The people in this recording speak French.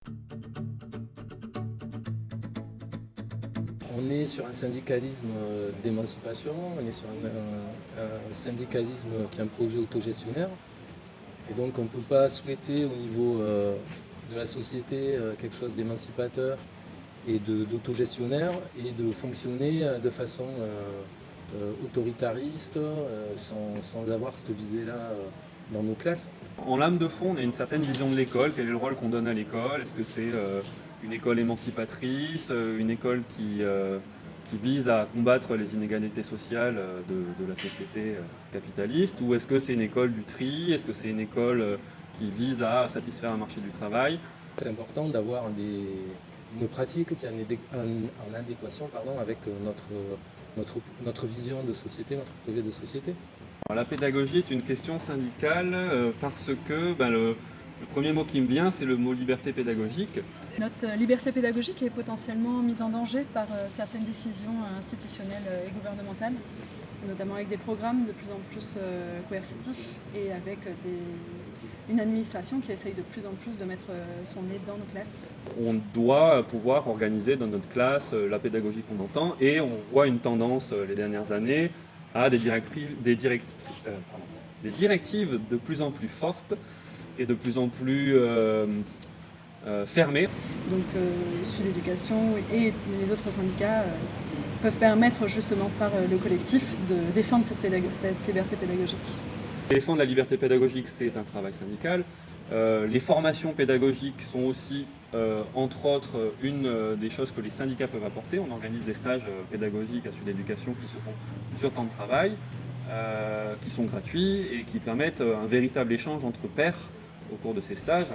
On est sur un syndicalisme d'émancipation, on est sur un syndicalisme qui est un projet autogestionnaire. Et donc on ne peut pas souhaiter au niveau de la société quelque chose d'émancipateur et d'autogestionnaire et de fonctionner de façon autoritariste sans avoir cette visée-là dans nos classes. En lame de fond, on a une certaine vision de l'école. Quel est le rôle qu'on donne à l'école? Est-ce que c'est une école émancipatrice, une école qui vise à combattre les inégalités sociales de la société capitaliste? Ou est-ce que c'est une école du tri? Est-ce que c'est une école qui vise à satisfaire un marché du travail? C'est important d'avoir une pratique qui est en adéquation avec notre vision de société, notre projet de société. Alors, la pédagogie est une question syndicale parce que le premier mot qui me vient, c'est le mot liberté pédagogique. Notre liberté pédagogique est potentiellement mise en danger par certaines décisions institutionnelles et gouvernementales, notamment avec des programmes de plus en plus coercitifs et avec une administration qui essaye de plus en plus de mettre son nez dans nos classes. On doit pouvoir organiser dans notre classe la pédagogie qu'on entend et on voit une tendance les dernières années à des directives de plus en plus fortes et de plus en plus fermées. Donc Sud Éducation et les autres syndicats peuvent permettre justement par le collectif de défendre cette liberté pédagogique. Défendre la liberté pédagogique, c'est un travail syndical. Les formations pédagogiques sont aussi, entre autres, une des choses que les syndicats peuvent apporter. On organise des stages pédagogiques à Sud Éducation qui se font sur temps de travail, qui sont gratuits et qui permettent un véritable échange entre pairs au cours de ces stages.